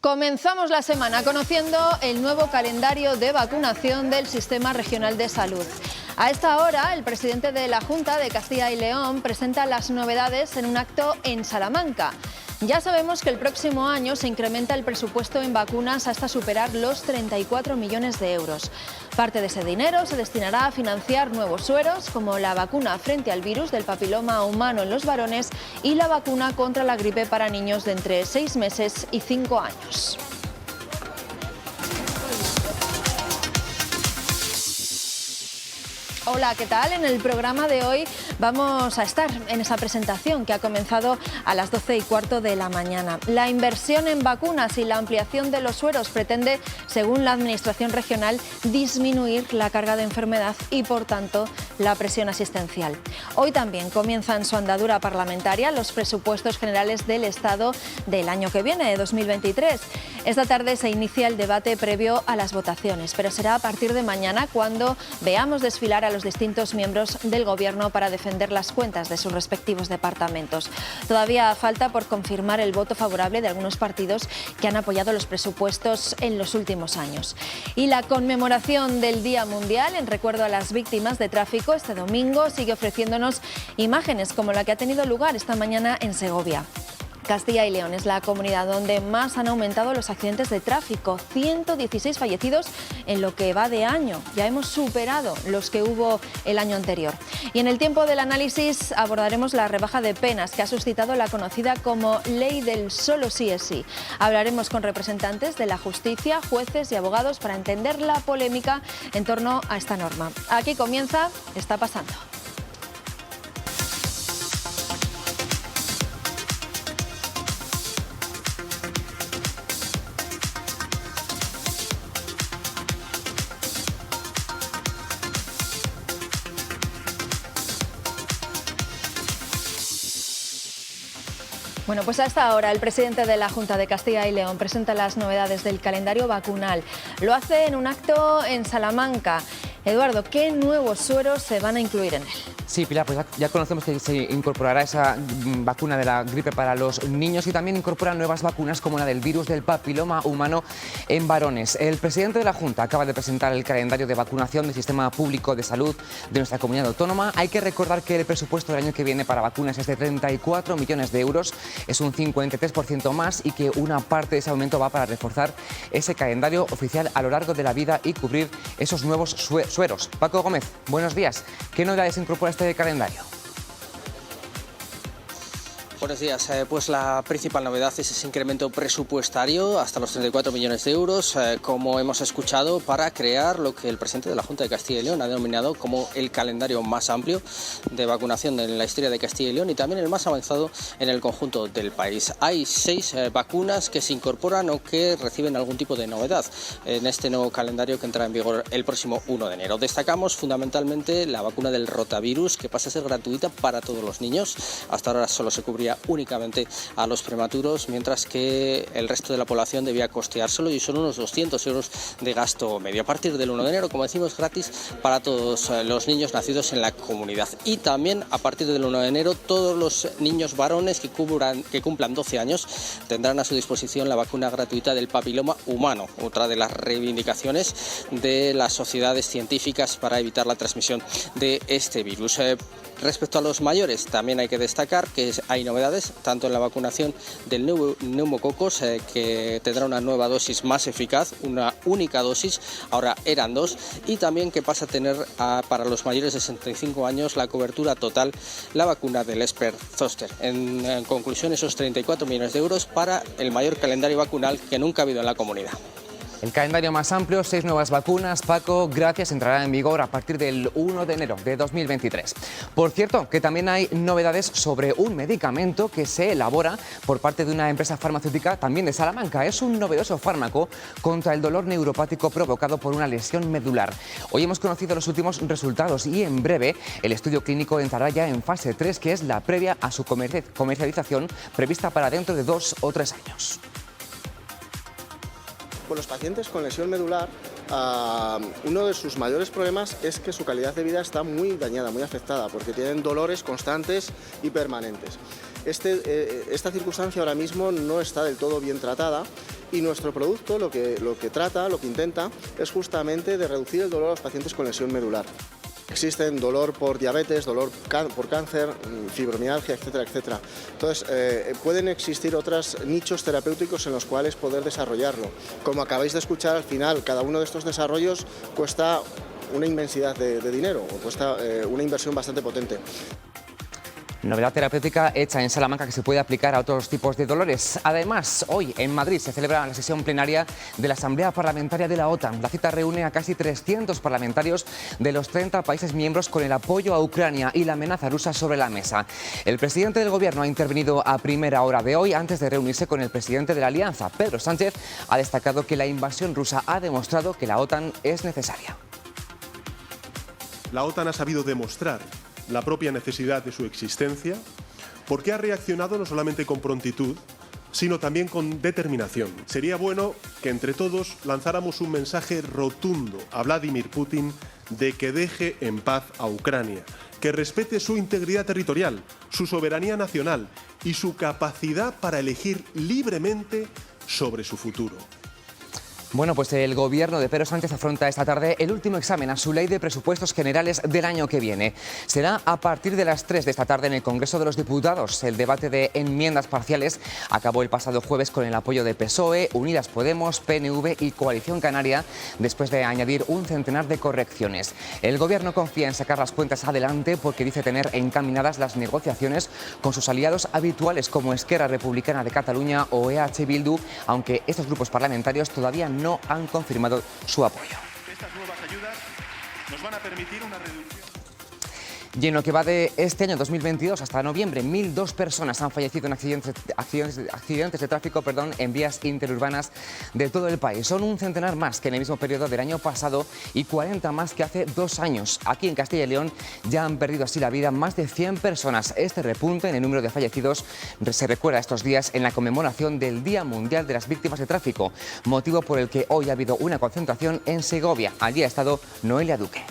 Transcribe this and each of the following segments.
Comenzamos la semana conociendo el nuevo calendario de vacunación del Sistema Regional de Salud. A esta hora, el presidente de la Junta de Castilla y León presenta las novedades en un acto en Salamanca. Ya sabemos que el próximo año se incrementa el presupuesto en vacunas hasta superar los 34 millones de euros. Parte de ese dinero se destinará a financiar nuevos sueros, como la vacuna frente al virus del papiloma humano en los varones y la vacuna contra la gripe para niños de entre 6 meses y 5 años. Hola, ¿qué tal? En el programa de hoy vamos a estar en esa presentación que ha comenzado a las 12:15 de la mañana. La inversión en vacunas y la ampliación de los sueros pretende, según la Administración regional, disminuir la carga de enfermedad y, por tanto, la presión asistencial. Hoy también comienzan su andadura parlamentaria los presupuestos generales del Estado del año que viene, de 2023. Esta tarde se inicia el debate previo a las votaciones, pero será a partir de mañana cuando veamos desfilar a los distintos miembros del Gobierno para defender las cuentas de sus respectivos departamentos. Todavía falta por confirmar el voto favorable de algunos partidos que han apoyado los presupuestos en los últimos años. Y la conmemoración del Día Mundial en recuerdo a las víctimas de tráfico este domingo sigue ofreciéndonos imágenes como la que ha tenido lugar esta mañana en Segovia. Castilla y León es la comunidad donde más han aumentado los accidentes de tráfico, 116 fallecidos en lo que va de año. Ya hemos superado los que hubo el año anterior. Y en el tiempo del análisis abordaremos la rebaja de penas que ha suscitado la conocida como Ley del Solo sí es sí. Hablaremos con representantes de la justicia, jueces y abogados para entender la polémica en torno a esta norma. Aquí comienza Está pasando. Bueno, pues hasta ahora el presidente de la Junta de Castilla y León presenta las novedades del calendario vacunal. Lo hace en un acto en Salamanca. Eduardo, ¿qué nuevos sueros se van a incluir en él? Sí, Pilar, pues ya conocemos que se incorporará esa vacuna de la gripe para los niños y también incorpora nuevas vacunas como la del virus del papiloma humano en varones. El presidente de la Junta acaba de presentar el calendario de vacunación del Sistema Público de Salud de nuestra comunidad autónoma. Hay que recordar que el presupuesto del año que viene para vacunas es de 34 millones de euros, es un 53% más y que una parte de ese aumento va para reforzar ese calendario oficial a lo largo de la vida y cubrir esos nuevos sueros. Paco Gómez, buenos días. ¿Qué novedades incorpora este calendario? Buenos días. Pues la principal novedad es ese incremento presupuestario hasta los 34 millones de euros, como hemos escuchado, para crear lo que el presidente de la Junta de Castilla y León ha denominado como el calendario más amplio de vacunación en la historia de Castilla y León y también el más avanzado en el conjunto del país. Hay 6 vacunas que se incorporan o que reciben algún tipo de novedad en este nuevo calendario que entra en vigor el próximo 1 de enero. Destacamos fundamentalmente la vacuna del rotavirus, que pasa a ser gratuita para todos los niños. Hasta ahora solo se cubría únicamente a los prematuros, mientras que el resto de la población debía costeárselo y son unos 200 euros de gasto medio. A partir del 1 de enero, como decimos, gratis para todos los niños nacidos en la comunidad. Y también a partir del 1 de enero todos los niños varones que cumplan 12 años tendrán a su disposición la vacuna gratuita del papiloma humano, otra de las reivindicaciones de las sociedades científicas para evitar la transmisión de este virus. Respecto a los mayores, también hay que destacar que hay novedades tanto en la vacunación del neumococos, que tendrá una nueva dosis más eficaz, una única dosis, ahora eran 2, y también que pasa a tener para los mayores de 65 años la cobertura total, la vacuna del Esper-Zoster. En conclusión, esos 34 millones de euros para el mayor calendario vacunal que nunca ha habido en la comunidad. El calendario más amplio, 6 nuevas vacunas. Paco, gracias, entrará en vigor a partir del 1 de enero de 2023. Por cierto, que también hay novedades sobre un medicamento que se elabora por parte de una empresa farmacéutica también de Salamanca. Es un novedoso fármaco contra el dolor neuropático provocado por una lesión medular. Hoy hemos conocido los últimos resultados y en breve el estudio clínico entrará ya en fase 3, que es la previa a su comercialización prevista para dentro de 2 o 3 años. Con los pacientes con lesión medular, uno de sus mayores problemas es que su calidad de vida está muy dañada, muy afectada, porque tienen dolores constantes y permanentes. Esta circunstancia ahora mismo no está del todo bien tratada Y nuestro producto lo que intenta es justamente de reducir el dolor a los pacientes con lesión medular. Existen dolor por diabetes, dolor por cáncer, fibromialgia, etcétera, etcétera. Entonces, pueden existir otros nichos terapéuticos en los cuales poder desarrollarlo. Como acabáis de escuchar, al final, cada uno de estos desarrollos cuesta una inmensidad de dinero, o cuesta una inversión bastante potente. Novedad terapéutica hecha en Salamanca que se puede aplicar a otros tipos de dolores. Además, hoy en Madrid se celebra la sesión plenaria de la Asamblea Parlamentaria de la OTAN. La cita reúne a casi 300 parlamentarios de los 30 países miembros con el apoyo a Ucrania y la amenaza rusa sobre la mesa. El presidente del Gobierno ha intervenido a primera hora de hoy antes de reunirse con el presidente de la Alianza. Pedro Sánchez ha destacado que la invasión rusa ha demostrado que la OTAN es necesaria. La OTAN ha sabido demostrar la propia necesidad de su existencia, porque ha reaccionado no solamente con prontitud, sino también con determinación. Sería bueno que entre todos lanzáramos un mensaje rotundo a Vladimir Putin de que deje en paz a Ucrania, que respete su integridad territorial, su soberanía nacional y su capacidad para elegir libremente sobre su futuro. Bueno, pues el Gobierno de Pedro Sánchez afronta esta tarde el último examen a su ley de presupuestos generales del año que viene. Será a partir de las 3 de esta tarde en el Congreso de los Diputados. El debate de enmiendas parciales acabó el pasado jueves con el apoyo de PSOE, Unidas Podemos, PNV y Coalición Canaria, después de añadir un centenar de correcciones. El Gobierno confía en sacar las cuentas adelante porque dice tener encaminadas las negociaciones con sus aliados habituales como Esquerra Republicana de Cataluña o EH Bildu, aunque estos grupos parlamentarios todavía no han confirmado su apoyo. Estas nuevas ayudas nos van a permitir una reducción. Y en lo que va de este año 2022 hasta noviembre, 1.002 personas han fallecido en accidentes de tráfico en vías interurbanas de todo el país. Son un centenar más que en el mismo periodo del año pasado y 40 más que hace 2 años. Aquí en Castilla y León ya han perdido así la vida más de 100 personas. Este repunte en el número de fallecidos se recuerda estos días en la conmemoración del Día Mundial de las Víctimas de Tráfico, motivo por el que hoy ha habido una concentración en Segovia. Allí ha estado Noelia Duque.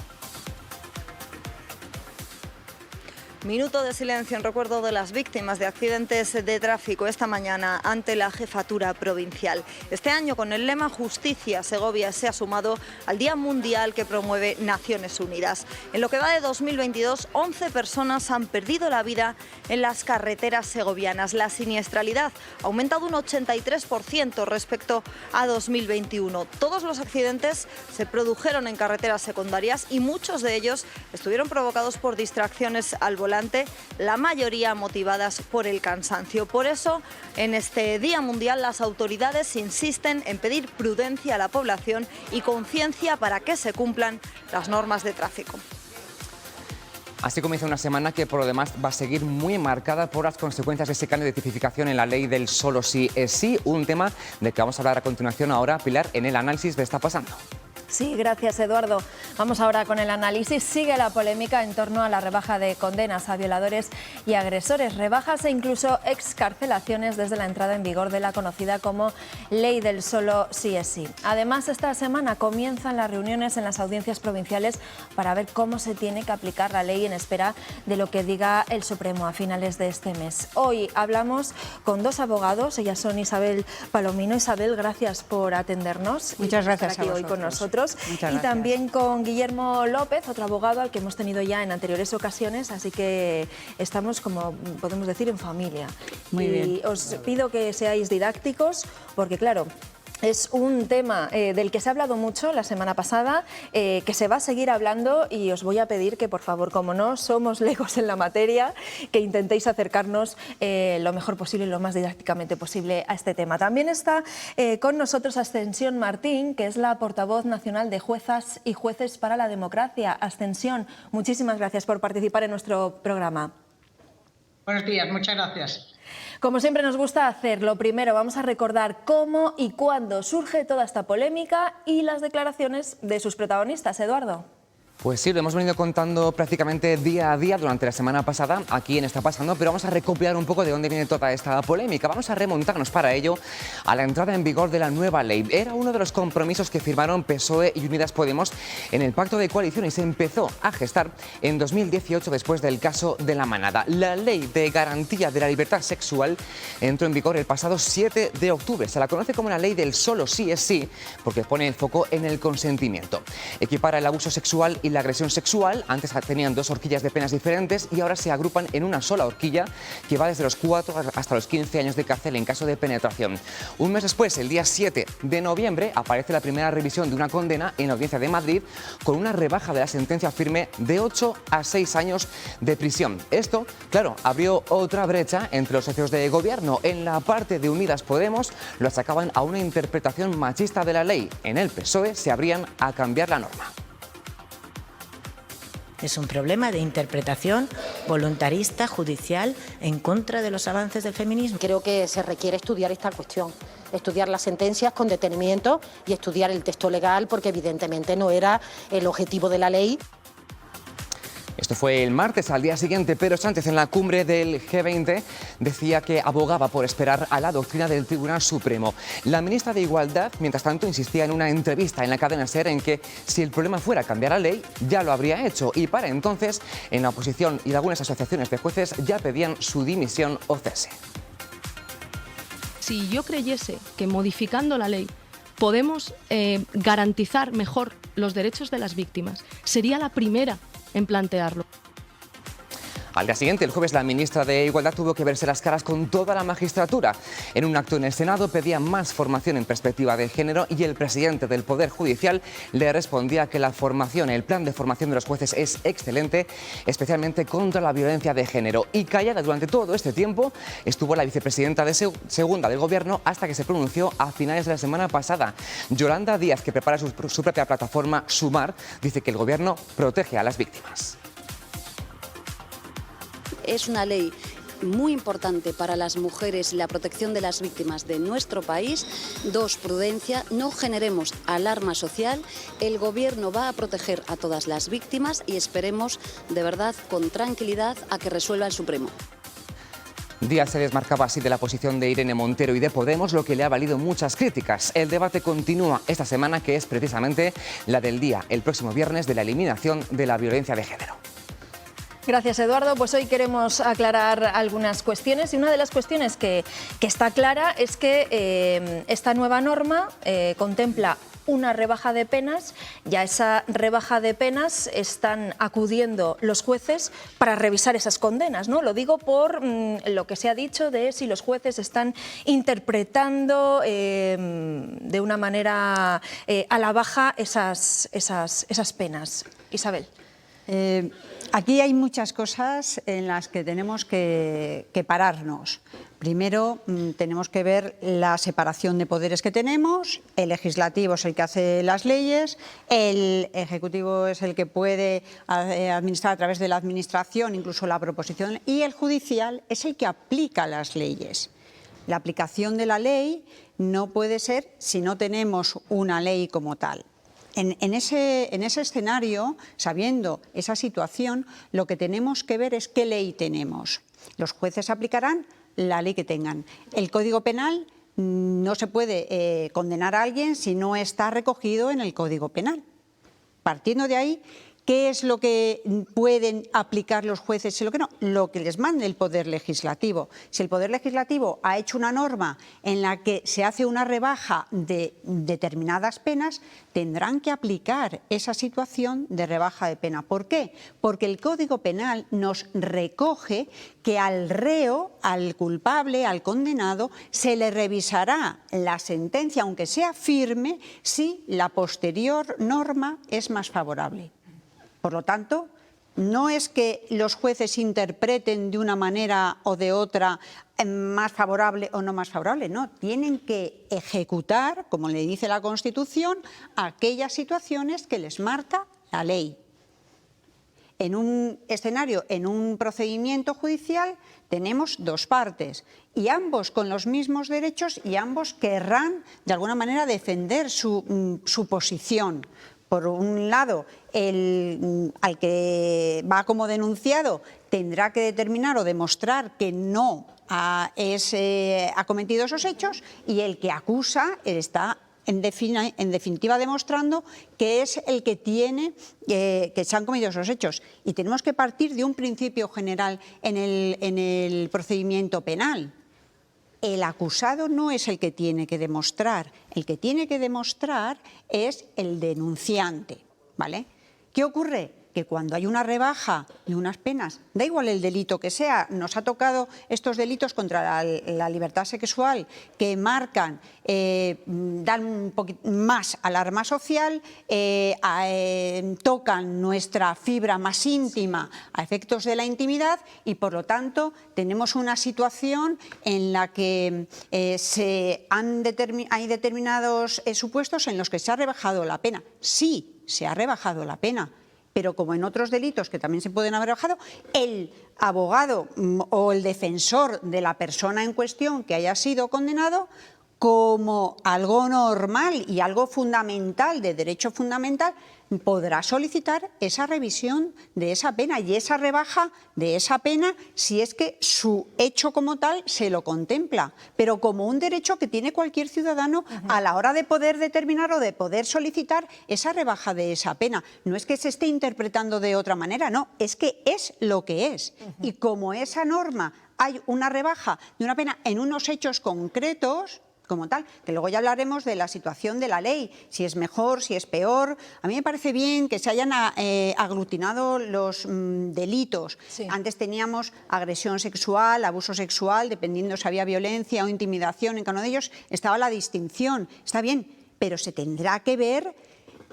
Minuto de silencio en recuerdo de las víctimas de accidentes de tráfico esta mañana ante la Jefatura Provincial. Este año, con el lema Justicia, Segovia se ha sumado al Día Mundial que promueve Naciones Unidas. En lo que va de 2022, 11 personas han perdido la vida en las carreteras segovianas. La siniestralidad ha aumentado un 83% respecto a 2021. Todos los accidentes se produjeron en carreteras secundarias y muchos de ellos estuvieron provocados por distracciones al volante, la mayoría motivadas por el cansancio. Por eso, en este Día Mundial, las autoridades insisten en pedir prudencia a la población y conciencia para que se cumplan las normas de tráfico. Así comienza una semana que por lo demás va a seguir muy marcada por las consecuencias de ese cambio de tipificación en la ley del solo sí es sí, un tema del que vamos a hablar a continuación ahora, Pilar, en el análisis de Está Pasando. Sí, gracias Eduardo. Vamos ahora con el análisis. Sigue la polémica en torno a la rebaja de condenas a violadores y agresores. Rebajas e incluso excarcelaciones desde la entrada en vigor de la conocida como Ley del Solo Sí es Sí. Además, esta semana comienzan las reuniones en las audiencias provinciales para ver cómo se tiene que aplicar la ley en espera de lo que diga el Supremo a finales de este mes. Hoy hablamos con 2 abogados. Ellas son Isabel Palomino. Isabel, gracias por atendernos. Muchas gracias por estar aquí hoy con nosotros. Muchas y gracias. También con Guillermo López, otro abogado al que hemos tenido ya en anteriores ocasiones, así que estamos, como podemos decir, en familia. Muy bien. Y os pido que seáis didácticos, porque claro, es un tema del que se ha hablado mucho la semana pasada, que se va a seguir hablando, y os voy a pedir que, por favor, como no somos legos en la materia, que intentéis acercarnos lo mejor posible y lo más didácticamente posible a este tema. También está con nosotros Ascensión Martín, que es la portavoz nacional de Juezas y Jueces para la Democracia. Ascensión, muchísimas gracias por participar en nuestro programa. Buenos días, muchas gracias. Como siempre nos gusta hacer, lo primero vamos a recordar cómo y cuándo surge toda esta polémica y las declaraciones de sus protagonistas. Eduardo. Pues sí, lo hemos venido contando prácticamente día a día durante la semana pasada aquí en Está Pasando, pero vamos a recopilar un poco de dónde viene toda esta polémica. Vamos a remontarnos para ello a la entrada en vigor de la nueva ley. Era uno de los compromisos que firmaron PSOE y Unidas Podemos en el pacto de coalición y se empezó a gestar en 2018 después del caso de La Manada. La ley de garantía de la libertad sexual entró en vigor el pasado 7 de octubre. Se la conoce como la ley del solo sí es sí, porque pone el foco en el consentimiento. Equipara el abuso sexual y la agresión sexual. Antes tenían dos horquillas de penas diferentes y ahora se agrupan en una sola horquilla que va desde los 4 hasta los 15 años de cárcel en caso de penetración. Un mes después, el día 7 de noviembre, aparece la primera revisión de una condena en la Audiencia de Madrid con una rebaja de la sentencia firme de 8 a 6 años de prisión. Esto, claro, abrió otra brecha entre los socios de gobierno. En la parte de Unidas Podemos lo achacaban a una interpretación machista de la ley. En el PSOE se abrían a cambiar la norma. Es un problema de interpretación voluntarista, judicial, en contra de los avances del feminismo. Creo que se requiere estudiar esta cuestión, estudiar las sentencias con detenimiento y estudiar el texto legal, porque evidentemente no era el objetivo de la ley. Esto fue el martes. Al día siguiente, Pedro Sánchez, en la cumbre del G20, decía que abogaba por esperar a la doctrina del Tribunal Supremo. La ministra de Igualdad, mientras tanto, insistía en una entrevista en la cadena SER en que si el problema fuera cambiar la ley, ya lo habría hecho. Y para entonces, en la oposición y algunas asociaciones de jueces ya pedían su dimisión o cese. Si yo creyese que modificando la ley podemos garantizar mejor los derechos de las víctimas, sería la primera en plantearlo. Al día siguiente, el jueves, la ministra de Igualdad tuvo que verse las caras con toda la magistratura. En un acto en el Senado pedía más formación en perspectiva de género y el presidente del Poder Judicial le respondía que la formación, el plan de formación de los jueces es excelente, especialmente contra la violencia de género. Y callada durante todo este tiempo estuvo la vicepresidenta segunda del Gobierno hasta que se pronunció a finales de la semana pasada. Yolanda Díaz, que prepara su propia plataforma Sumar, dice que el Gobierno protege a las víctimas. Es una ley muy importante para las mujeres y la protección de las víctimas de nuestro país. 2, prudencia, no generemos alarma social. El Gobierno va a proteger a todas las víctimas y esperemos, de verdad, con tranquilidad, a que resuelva el Supremo. Díaz se desmarcaba así de la posición de Irene Montero y de Podemos, lo que le ha valido muchas críticas. El debate continúa esta semana, que es precisamente la del día, el próximo viernes, de la eliminación de la violencia de género. Gracias, Eduardo. Pues hoy queremos aclarar algunas cuestiones y una de las cuestiones que está clara es que esta nueva norma contempla una rebaja de penas y a esa rebaja de penas están acudiendo los jueces para revisar esas condenas, ¿no? Lo digo por lo que se ha dicho de si los jueces están interpretando de una manera a la baja esas penas. Isabel. Aquí hay muchas cosas en las que tenemos que pararnos. Primero, tenemos que ver la separación de poderes que tenemos. El legislativo es el que hace las leyes, el ejecutivo es el que puede administrar a través de la administración, incluso la proposición, y el judicial es el que aplica las leyes. La aplicación de la ley no puede ser si no tenemos una ley como tal. En ese escenario, sabiendo esa situación, lo que tenemos que ver es qué ley tenemos. Los jueces aplicarán la ley que tengan. El Código Penal no se puede condenar a alguien si no está recogido en el Código Penal. Partiendo de ahí, ¿qué es lo que pueden aplicar los jueces y lo que no? Lo que les mande el Poder Legislativo. Si el Poder Legislativo ha hecho una norma en la que se hace una rebaja de determinadas penas, tendrán que aplicar esa situación de rebaja de pena. ¿Por qué? Porque el Código Penal nos recoge que al reo, al culpable, al condenado, se le revisará la sentencia, aunque sea firme, si la posterior norma es más favorable. Por lo tanto, no es que los jueces interpreten de una manera o de otra más favorable o no más favorable, no, tienen que ejecutar, como le dice la Constitución, aquellas situaciones que les marca la ley. En un escenario, en un procedimiento judicial, tenemos dos partes y ambos con los mismos derechos y ambos querrán, de alguna manera, defender su posición. por un lado, al que va como denunciado tendrá que determinar o demostrar que no ha cometido esos hechos, y el que acusa está en definitiva demostrando que es el que tiene que se han cometido esos hechos. Y tenemos que partir de un principio general en el procedimiento penal. El acusado no es el que tiene que demostrar, el que tiene que demostrar es el denunciante, ¿vale? ¿Qué ocurre? Que cuando hay una rebaja de unas penas, da igual el delito que sea, nos ha tocado estos delitos contra la libertad sexual que marcan, dan un poquito más alarma social, tocan nuestra fibra más íntima a efectos de la intimidad, y por lo tanto tenemos una situación en la que hay determinados supuestos en los que se ha rebajado la pena. Sí, se ha rebajado la pena, pero como en otros delitos que también se pueden haber bajado, el abogado o el defensor de la persona en cuestión que haya sido condenado, como algo normal y algo fundamental, de derecho fundamental, podrá solicitar esa revisión de esa pena y esa rebaja de esa pena si es que su hecho como tal se lo contempla, pero como un derecho que tiene cualquier ciudadano a la hora de poder determinar o de poder solicitar esa rebaja de esa pena. No es que se esté interpretando de otra manera, no, es que es lo que es. Y como esa norma hay una rebaja de una pena en unos hechos concretos, como tal, que luego ya hablaremos de la situación de la ley, si es mejor, si es peor. A mí me parece bien que se hayan aglutinado los delitos. Sí. Antes teníamos agresión sexual, abuso sexual, dependiendo si había violencia o intimidación, en cada uno de ellos estaba la distinción. Está bien, pero se tendrá que ver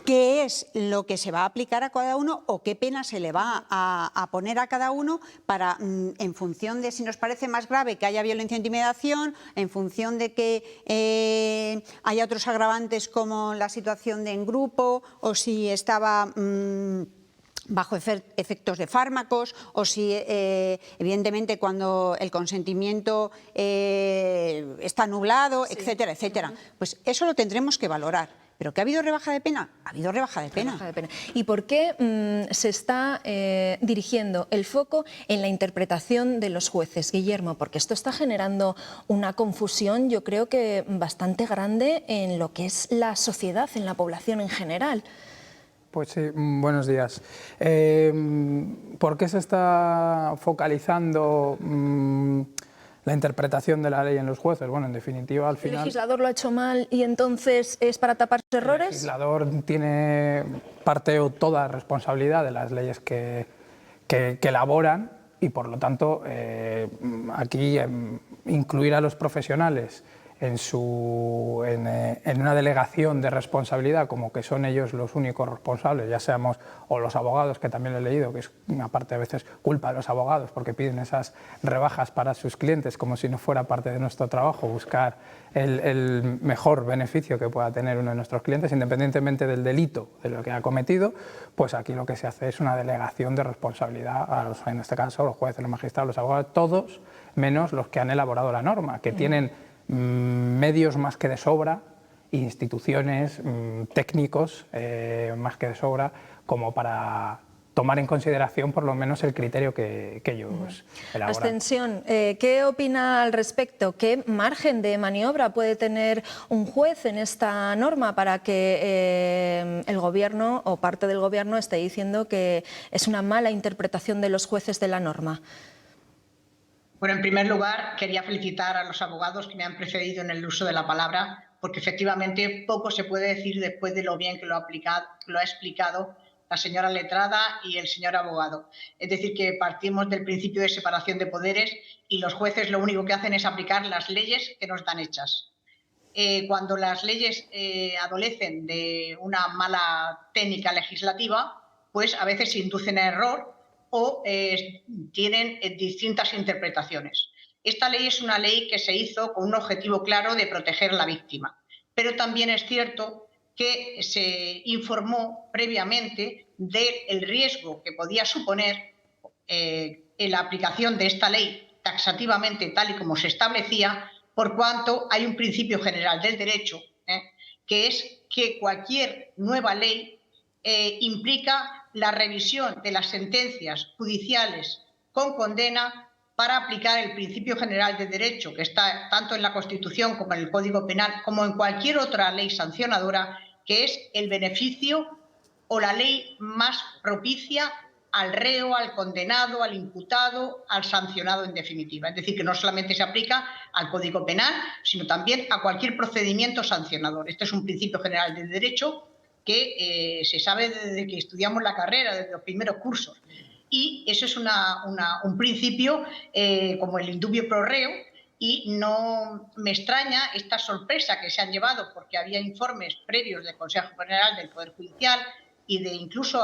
qué es lo que se va a aplicar a cada uno o qué pena se le va a poner a cada uno para, en función de si nos parece más grave que haya violencia o intimidación, en función de que haya otros agravantes como la situación de en grupo, o si estaba bajo efectos de fármacos, o si evidentemente cuando el consentimiento está nublado, sí, etcétera, etcétera. Pues eso lo tendremos que valorar. ¿Pero que ha habido rebaja de pena? Ha habido rebaja de pena. ¿Y por qué se está dirigiendo el foco en la interpretación de los jueces, Guillermo? Porque esto está generando una confusión, yo creo que bastante grande en lo que es la sociedad, en la población en general. Pues sí, buenos días. ¿Por qué se está focalizando la interpretación de la ley en los jueces? Bueno, en definitiva, al final... ¿El legislador lo ha hecho mal y entonces es para tapar sus errores? El legislador tiene parte o toda responsabilidad de las leyes que elaboran, y por lo tanto aquí incluir a los profesionales en una delegación de responsabilidad, como que son ellos los únicos responsables, ya seamos, o los abogados, que también lo he leído, que es una parte a veces culpa de los abogados porque piden esas rebajas para sus clientes, como si no fuera parte de nuestro trabajo buscar el mejor beneficio que pueda tener uno de nuestros clientes, independientemente del delito de lo que ha cometido. Pues aquí lo que se hace es una delegación de responsabilidad a en este caso, los jueces, los magistrados, los abogados, todos menos los que han elaborado la norma, que tienen medios más que de sobra, instituciones, técnicos más que de sobra, como para tomar en consideración por lo menos el criterio que ellos elaboran. Ascensión, ¿qué opina al respecto? ¿Qué margen de maniobra puede tener un juez en esta norma para que el Gobierno o parte del Gobierno esté diciendo que es una mala interpretación de los jueces de la norma? Bueno, en primer lugar, quería felicitar a los abogados que me han precedido en el uso de la palabra, porque efectivamente poco se puede decir después de lo bien que lo ha explicado la señora letrada y el señor abogado. Es decir, que partimos del principio de separación de poderes y los jueces lo único que hacen es aplicar las leyes que nos dan hechas. Cuando las leyes adolecen de una mala técnica legislativa, pues a veces se inducen a error o tienen distintas interpretaciones. Esta ley es una ley que se hizo con un objetivo claro de proteger a la víctima, pero también es cierto que se informó previamente del riesgo que podía suponer en la aplicación de esta ley taxativamente tal y como se establecía, por cuanto hay un principio general del derecho, que es que cualquier nueva ley implica la revisión de las sentencias judiciales con condena para aplicar el principio general de derecho, que está tanto en la Constitución como en el Código Penal, como en cualquier otra ley sancionadora, que es el beneficio o la ley más propicia al reo, al condenado, al imputado, al sancionado en definitiva. Es decir, que no solamente se aplica al Código Penal, sino también a cualquier procedimiento sancionador. Este es un principio general de derecho que se sabe desde que estudiamos la carrera, desde los primeros cursos. Y eso es un principio como el indubio pro reo, y no me extraña esta sorpresa que se han llevado, porque había informes previos del Consejo General del Poder Judicial y de incluso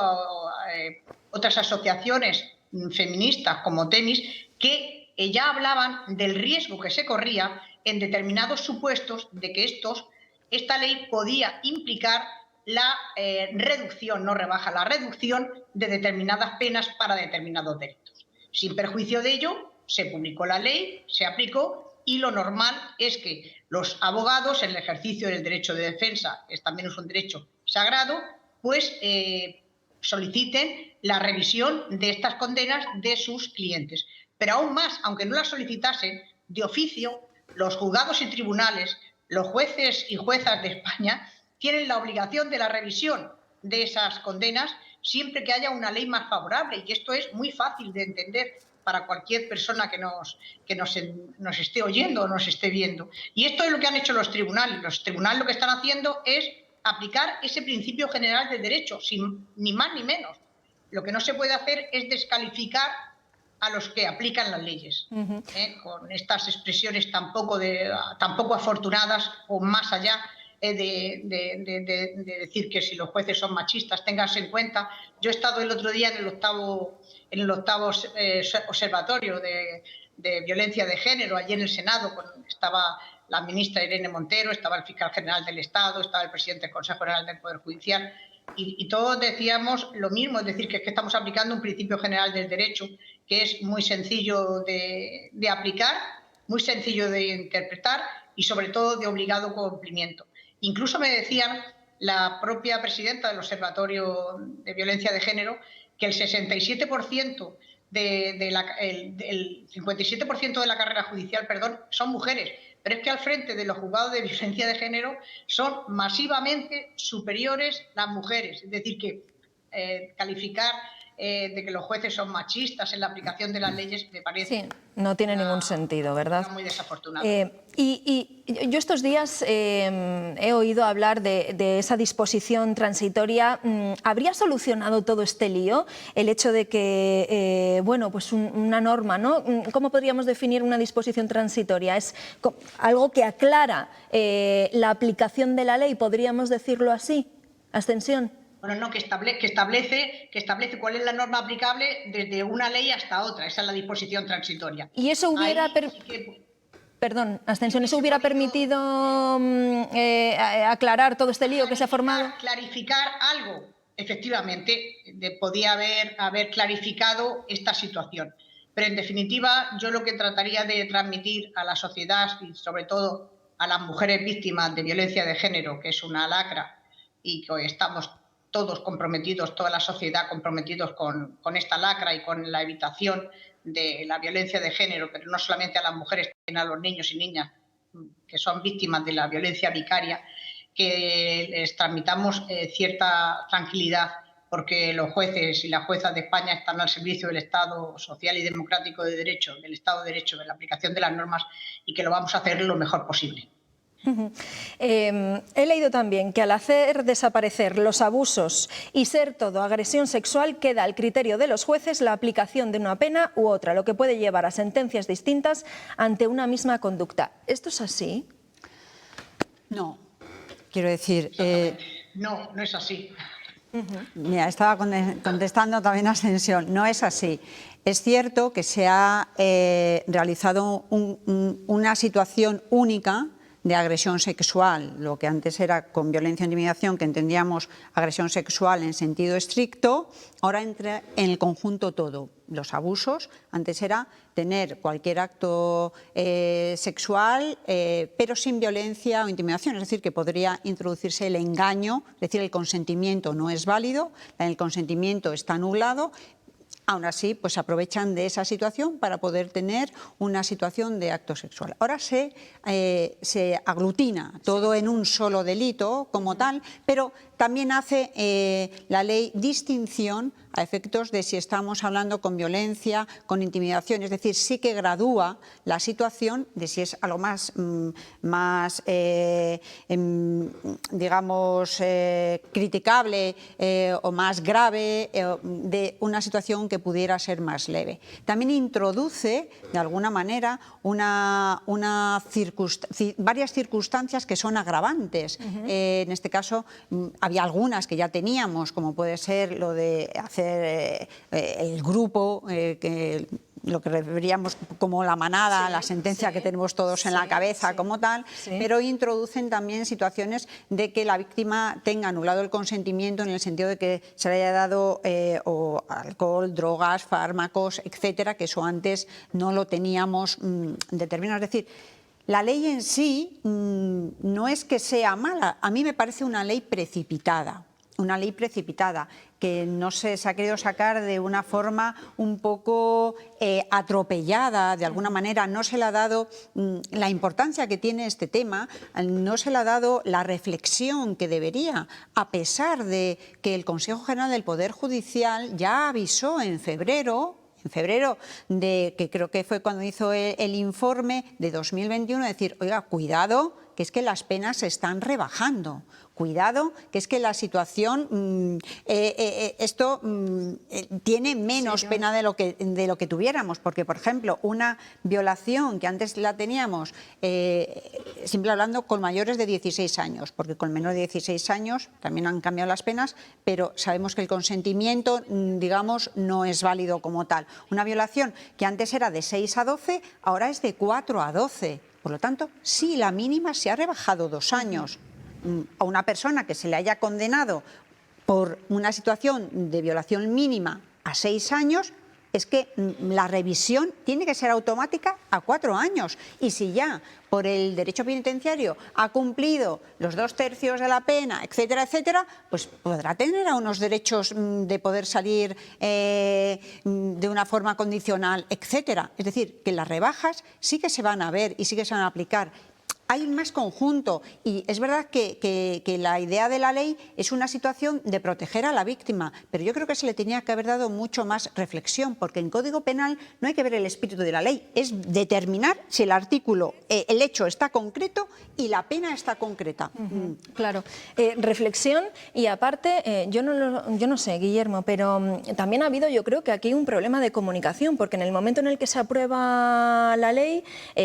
otras asociaciones feministas como Temis, que ya hablaban del riesgo que se corría en determinados supuestos de que esta ley podía implicar la reducción, no rebaja, la reducción de determinadas penas para determinados delitos. Sin perjuicio de ello, se publicó la ley, se aplicó, y lo normal es que los abogados, en el ejercicio del derecho de defensa, que también es un derecho sagrado, pues soliciten la revisión de estas condenas de sus clientes. Pero aún más, aunque no las solicitasen, de oficio, los juzgados y tribunales, los jueces y juezas de España, tienen la obligación de la revisión de esas condenas siempre que haya una ley más favorable, y esto es muy fácil de entender para cualquier persona que nos esté oyendo o nos esté viendo. Y esto es lo que han hecho los tribunales. Los tribunales lo que están haciendo es aplicar ese principio general de derecho, sin ni más ni menos. Lo que no se puede hacer es descalificar a los que aplican las leyes, con estas expresiones tan poco afortunadas, o más allá de decir que si los jueces son machistas, ténganse en cuenta. Yo he estado el otro día en el octavo observatorio de violencia de género, allí en el Senado, estaba la ministra Irene Montero, estaba el fiscal general del Estado, estaba el presidente del Consejo General del Poder Judicial, y todos decíamos lo mismo, es decir, que estamos aplicando un principio general del derecho que es muy sencillo de aplicar, muy sencillo de interpretar y sobre todo de obligado cumplimiento. Incluso me decían la propia presidenta del Observatorio de Violencia de Género que el 67% el 57% de la carrera judicial, son mujeres, pero es que al frente de los juzgados de violencia de género son masivamente superiores las mujeres. Es decir, que calificar de que los jueces son machistas en la aplicación de las leyes me parece... Sí, no tiene ningún sentido, ¿verdad? Muy desafortunado. Y yo estos días he oído hablar de esa disposición transitoria. ¿Habría solucionado todo este lío el hecho de que, pues una norma, ¿no? ¿Cómo podríamos definir una disposición transitoria? ¿Es algo que aclara la aplicación de la ley? ¿Podríamos decirlo así? ¿Ascensión? Bueno, no, que establece cuál es la norma aplicable desde una ley hasta otra. Esa es la disposición transitoria. ¿Y eso hubiera... Perdón, Ascensión, ¿eso hubiera permitido aclarar todo este lío que se ha formado? Clarificar algo. Efectivamente, podía haber clarificado esta situación. Pero, en definitiva, yo lo que trataría de transmitir a la sociedad y, sobre todo, a las mujeres víctimas de violencia de género, que es una lacra, y que estamos todos comprometidos, toda la sociedad comprometidos con esta lacra y con la evitación de la violencia de género, pero no solamente a las mujeres, también a los niños y niñas que son víctimas de la violencia vicaria, que les transmitamos cierta tranquilidad, porque los jueces y las juezas de España están al servicio del Estado social y democrático de derecho, del Estado de Derecho, de la aplicación de las normas, y que lo vamos a hacer lo mejor posible. He leído también que al hacer desaparecer los abusos y ser todo agresión sexual, queda al criterio de los jueces la aplicación de una pena u otra, lo que puede llevar a sentencias distintas ante una misma conducta. ¿Esto es así? No, quiero decir... No, no es así. Mira, estaba contestando también a Ascensión, no es así. Es cierto que se ha realizado una situación única de agresión sexual, lo que antes era con violencia o intimidación, que entendíamos agresión sexual en sentido estricto, ahora entra en el conjunto todo. Los abusos, antes era tener cualquier acto sexual, pero sin violencia o intimidación, es decir, que podría introducirse el engaño, es decir, el consentimiento no es válido, el consentimiento está nublado. Aún así, pues aprovechan de esa situación para poder tener una situación de acto sexual. Ahora se aglutina todo en un solo delito como tal, pero también hace la ley distinción a efectos de si estamos hablando con violencia, con intimidación, es decir, sí que gradúa la situación de si es algo más digamos, criticable o más grave, de una situación que pudiera ser más leve. También introduce, de alguna manera, varias circunstancias que son agravantes. En este caso, había algunas que ya teníamos, como puede ser lo de hacer el grupo, lo que referíamos como la manada, la sentencia que tenemos todos en la cabeza como tal, pero introducen también situaciones de que la víctima tenga anulado el consentimiento en el sentido de que se le haya dado alcohol, drogas, fármacos, etcétera, que eso antes no lo teníamos determinado. Es decir, la ley en sí no es que sea mala, a mí me parece una ley precipitada. Una ley precipitada que no se ha querido sacar de una forma un poco atropellada, de alguna manera. No se le ha dado la importancia que tiene este tema, no se le ha dado la reflexión que debería, a pesar de que el Consejo General del Poder Judicial ya avisó en febrero, que creo que fue cuando hizo el informe de 2021, decir, oiga, cuidado, que es que las penas se están rebajando. Cuidado, que es que la situación, tiene menos pena de lo que tuviéramos, porque, por ejemplo, una violación que antes la teníamos, siempre hablando con mayores de 16 años, porque con menores de 16 años también han cambiado las penas, pero sabemos que el consentimiento, digamos, no es válido como tal. Una violación que antes era de 6 a 12, ahora es de 4 a 12. Por lo tanto, sí, la mínima se ha rebajado 2 años. A una persona que se le haya condenado por una situación de violación mínima a 6 años, es que la revisión tiene que ser automática a 4 años. Y si ya por el derecho penitenciario ha cumplido los 2/3 de la pena, etcétera, etcétera, pues podrá tener a unos derechos de poder salir de una forma condicional, etcétera. Es decir, que las rebajas sí que se van a ver y sí que se van a aplicar. Hay un más conjunto y es verdad que la idea de la ley es una situación de proteger a la víctima, pero yo creo que se le tenía que haber dado mucho más reflexión, porque en Código Penal no hay que ver el espíritu de la ley, es determinar si el artículo, el hecho está concreto y la pena está concreta. Claro, reflexión y aparte, yo no sé, Guillermo, pero también ha habido, yo creo que aquí un problema de comunicación, porque en el momento en el que se aprueba la ley,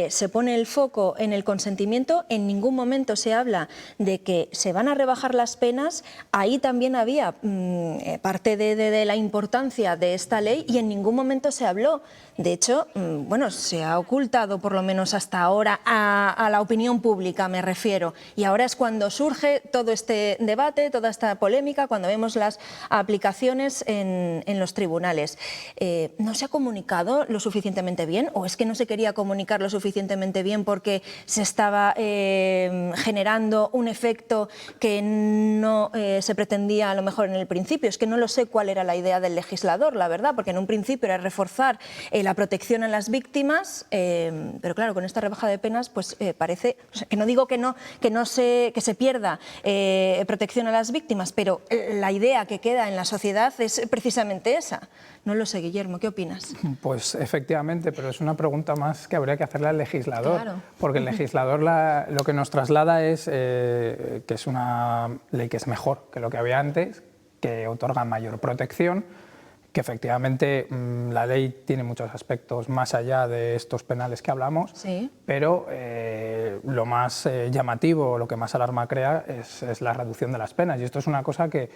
se pone el foco en el consentimiento. En ningún momento se habla de que se van a rebajar las penas. Ahí también había parte de la importancia de esta ley y en ningún momento se habló. De hecho, bueno, se ha ocultado por lo menos hasta ahora a la opinión pública, me refiero. Y ahora es cuando surge todo este debate, toda esta polémica, cuando vemos las aplicaciones en los tribunales. ¿No se ha comunicado lo suficientemente bien o es que no se quería comunicar lo suficientemente bien porque se estaba generando un efecto que no se pretendía a lo mejor en el principio? Es que no lo sé cuál era la idea del legislador, la verdad, porque en un principio era reforzar la protección a las víctimas, pero claro, con esta rebaja de penas pues parece, o sea, que no digo que se pierda protección a las víctimas, pero la idea que queda en la sociedad es precisamente esa. No lo sé, Guillermo, ¿qué opinas? Pues efectivamente, pero es una pregunta más que habría que hacerle al legislador, claro. Porque el legislador lo que nos traslada es que es una ley que es mejor que lo que había antes, que otorga mayor protección, que efectivamente la ley tiene muchos aspectos más allá de estos penales que hablamos, sí. Pero lo más llamativo, lo que más alarma crea es la reducción de las penas. Y esto es una cosa que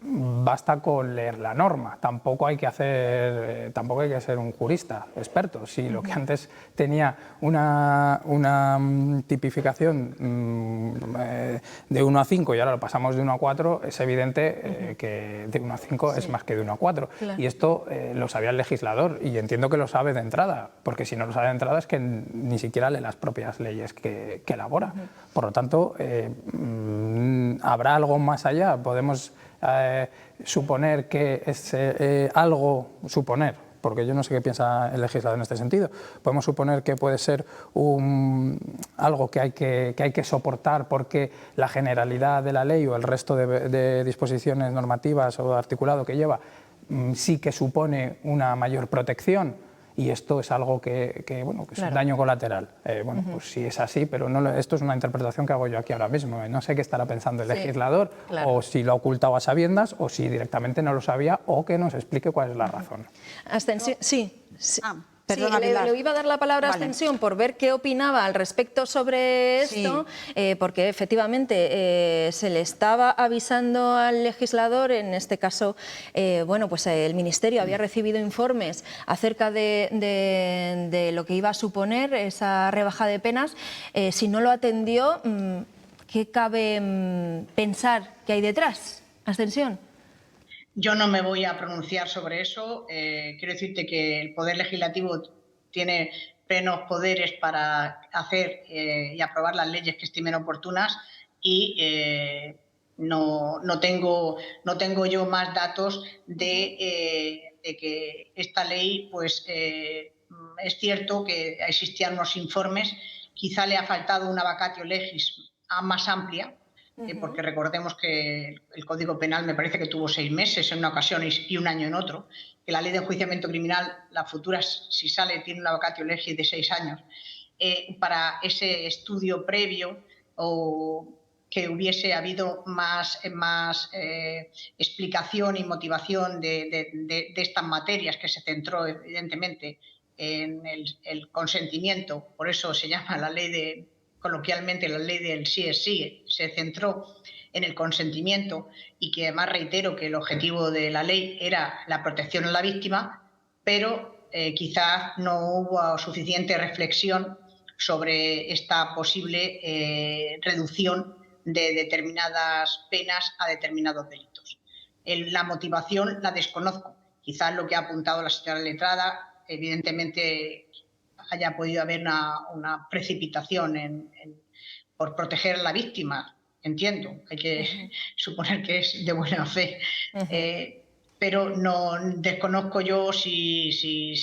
basta con leer la norma, tampoco hay que ser un jurista experto. Si lo que antes tenía una tipificación de 1 a 5 y ahora lo pasamos de 1 a 4, es evidente que de 1 a 5 es más que de 1 a 4. Claro. Y esto lo sabía el legislador y entiendo que lo sabe de entrada, porque si no lo sabe de entrada es que ni siquiera lee las propias leyes que elabora. Por lo tanto, ¿habrá algo más allá? Podemos suponer que es suponer, porque yo no sé qué piensa el legislador en este sentido, podemos suponer que puede ser algo que hay que soportar porque la generalidad de la ley o el resto de disposiciones normativas o de articulado que lleva sí que supone una mayor protección. Y esto es algo que es un daño colateral. Pues sí es así, pero esto es una interpretación que hago yo aquí ahora mismo. No sé qué estará pensando el legislador, o si lo ha ocultado a sabiendas, o si directamente no lo sabía, o que nos explique cuál es la razón. Abstención, sí. Perdona, le iba a dar la palabra a Abstención por ver qué opinaba al respecto sobre esto, porque efectivamente se le estaba avisando al legislador, en este caso, pues el Ministerio había recibido informes acerca de lo que iba a suponer esa rebaja de penas. Si no lo atendió, ¿qué cabe pensar que hay detrás? Abstención. Yo no me voy a pronunciar sobre eso. Quiero decirte que el Poder Legislativo tiene plenos poderes para hacer y aprobar las leyes que estimen oportunas y no tengo yo más datos de que esta ley, pues es cierto que existían unos informes, quizá le ha faltado una vacatio legis más amplia, porque recordemos que el Código Penal me parece que tuvo 6 meses en una ocasión y 1 año en otro, que la Ley de Enjuiciamiento Criminal, la futura, si sale, tiene una vacatio legis de 6 años. Para ese estudio previo o que hubiese habido más explicación y motivación de estas materias, que se centró evidentemente en el consentimiento, por eso se llama la ley coloquialmente la ley del sí es sí, se centró en el consentimiento y que además reitero que el objetivo de la ley era la protección a la víctima, pero quizás no hubo suficiente reflexión sobre esta posible reducción de determinadas penas a determinados delitos. La motivación la desconozco, quizás lo que ha apuntado la señora letrada, evidentemente haya podido haber una precipitación por proteger a la víctima, entiendo, hay que suponer que es de buena fe, pero no desconozco yo si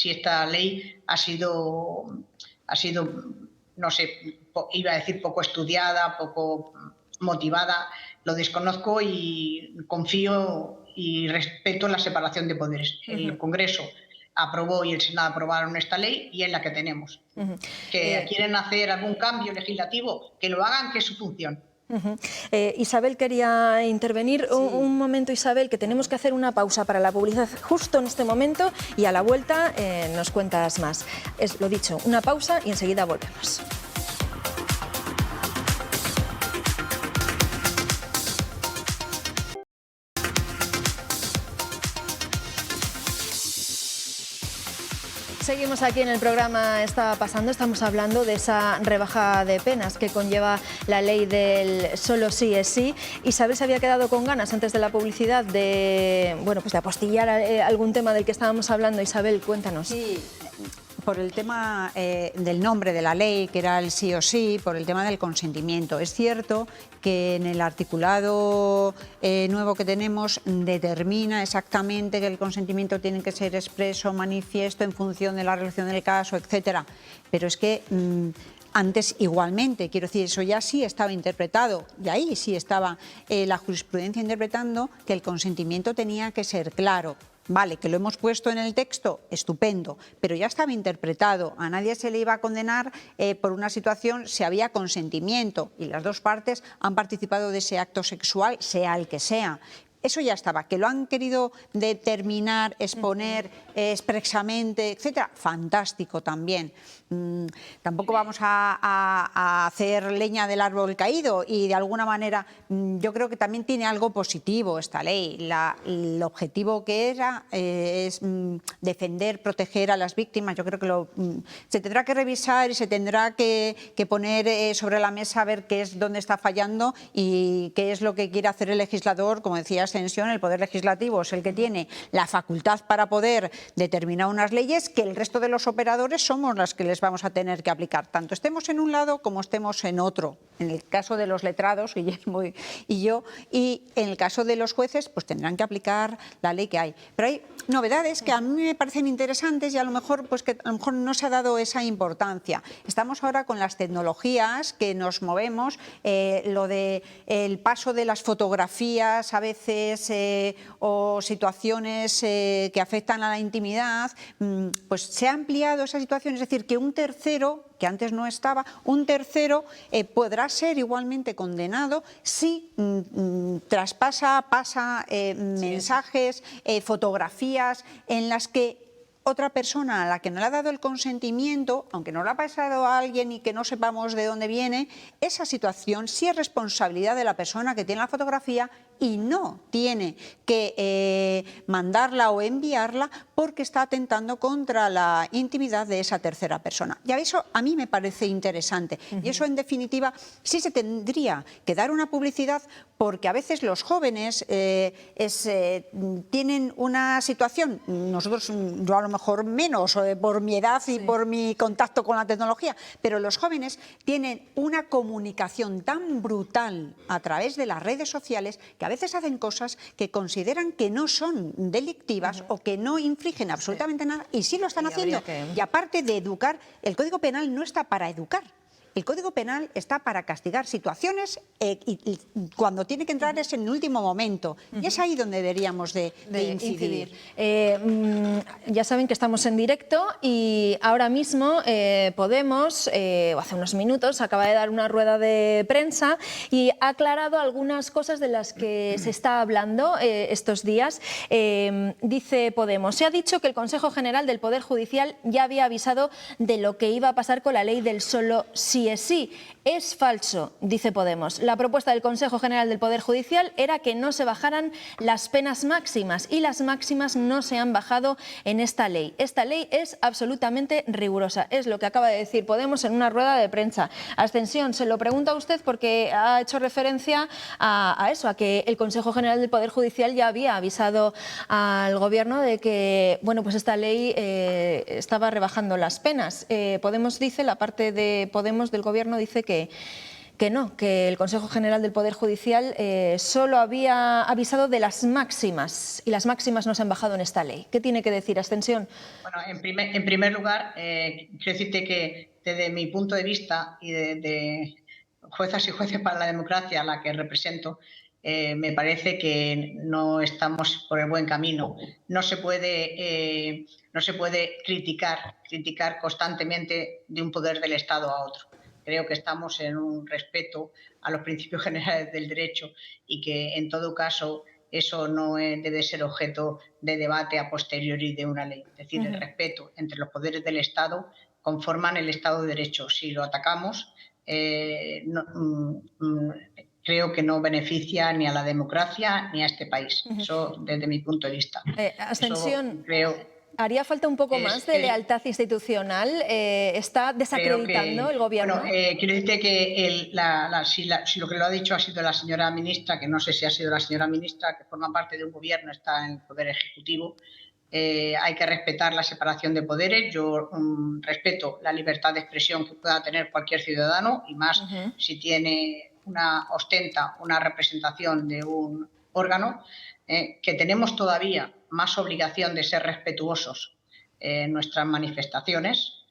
esta ley ha sido, no sé, iba a decir poco estudiada, poco motivada, lo desconozco y confío y respeto la separación de poderes. El Congreso aprobó y el Senado aprobaron esta ley y es la que tenemos. Que quieren hacer algún cambio legislativo, que lo hagan, que es su función. Isabel quería intervenir. Un momento, Isabel, que tenemos que hacer una pausa para la publicidad justo en este momento y a la vuelta nos cuentas más. Es lo dicho, una pausa y enseguida volvemos. Seguimos aquí en el programa Está Pasando, estamos hablando de esa rebaja de penas que conlleva la ley del solo sí es sí. Isabel se había quedado con ganas antes de la publicidad de apostillar algún tema del que estábamos hablando. Isabel, cuéntanos. Sí, por el tema del nombre de la ley, que era el sí o sí, por el tema del consentimiento. Es cierto que en el articulado nuevo que tenemos determina exactamente que el consentimiento tiene que ser expreso, manifiesto, en función de la relación del caso, etcétera. Pero es que antes igualmente, quiero decir, eso ya sí estaba interpretado, y ahí sí estaba la jurisprudencia interpretando que el consentimiento tenía que ser claro. Vale, que lo hemos puesto en el texto, estupendo, pero ya estaba interpretado. A nadie se le iba a condenar por una situación si había consentimiento y las dos partes han participado de ese acto sexual, sea el que sea. Eso ya estaba. Que lo han querido determinar, exponer expresamente, etcétera, fantástico también. Tampoco vamos a hacer leña del árbol caído y de alguna manera yo creo que también tiene algo positivo esta ley. El objetivo que era es defender, proteger a las víctimas. Yo creo que se tendrá que revisar y se tendrá que poner sobre la mesa a ver qué es dónde está fallando y qué es lo que quiere hacer el legislador. Como decía Ascensión, el Poder Legislativo es el que tiene la facultad para poder determinar unas leyes que el resto de los operadores somos las que les vamos a tener que aplicar, tanto estemos en un lado como estemos en otro. En el caso de los letrados, Guillermo y yo, y en el caso de los jueces, pues tendrán que aplicar la ley que hay. Pero hay novedades que a mí me parecen interesantes y a lo mejor, pues que a lo mejor no se ha dado esa importancia. Estamos ahora con las tecnologías que nos movemos, lo de el paso de las fotografías a veces o situaciones que afectan a la intimidad, pues se ha ampliado esa situación, es decir, que un tercero, que antes no estaba, un tercero podrá ser igualmente condenado si traspasa, pasa mensajes, fotografías en las que otra persona a la que no le ha dado el consentimiento, aunque no le ha pasado a alguien y que no sepamos de dónde viene, esa situación sí es responsabilidad de la persona que tiene la fotografía y no tiene que mandarla o enviarla porque está atentando contra la intimidad de esa tercera persona. Y eso a mí me parece interesante. Y eso, en definitiva, sí se tendría que dar una publicidad porque a veces los jóvenes tienen una situación, nosotros, yo a lo mejor menos, por mi edad y por mi contacto con la tecnología, pero los jóvenes tienen una comunicación tan brutal a través de las redes sociales que a veces hacen cosas que consideran que no son delictivas o que no infringen absolutamente nada y sí lo están haciendo. Y aparte de educar, el Código Penal no está para educar. El Código Penal está para castigar situaciones y cuando tiene que entrar es en el último momento. Y es ahí donde deberíamos de incidir. Ya saben que estamos en directo y ahora mismo Podemos, hace unos minutos, acaba de dar una rueda de prensa y ha aclarado algunas cosas de las que se está hablando estos días. Dice Podemos, se ha dicho que el Consejo General del Poder Judicial ya había avisado de lo que iba a pasar con la ley del solo sí es sí. Es falso, dice Podemos. La propuesta del Consejo General del Poder Judicial era que no se bajaran las penas máximas y las máximas no se han bajado en esta ley. Esta ley es absolutamente rigurosa. Es lo que acaba de decir Podemos en una rueda de prensa. Ascensión, se lo pregunta a usted porque ha hecho referencia a eso, a que el Consejo General del Poder Judicial ya había avisado al Gobierno de que, bueno, pues esta ley estaba rebajando las penas. Podemos dice, la parte de Podemos del Gobierno dice que no, que el Consejo General del Poder Judicial solo había avisado de las máximas y las máximas no se han bajado en esta ley. ¿Qué tiene que decir Ascensión? Bueno, en primer lugar, quiero decirte que desde mi punto de vista y de juezas y jueces para la democracia, a la que represento, me parece que no estamos por el buen camino. No se puede criticar constantemente de un poder del Estado a otro. Creo que estamos en un respeto a los principios generales del derecho y que, en todo caso, eso no debe ser objeto de debate a posteriori de una ley. Es decir, el respeto entre los poderes del Estado conforman el Estado de Derecho. Si lo atacamos, creo que no beneficia ni a la democracia ni a este país. Eso desde mi punto de vista. Ascensión, ¿haría falta un poco más de lealtad institucional? ¿Está desacreditando el Gobierno? Bueno, quiero decirte que si lo que lo ha dicho ha sido la señora ministra, que no sé si ha sido la señora ministra, que forma parte de un Gobierno, está en el Poder Ejecutivo, hay que respetar la separación de poderes. Yo respeto la libertad de expresión que pueda tener cualquier ciudadano y más si ostenta una representación de un órgano, que tenemos todavía más obligación de ser respetuosos en nuestras manifestaciones,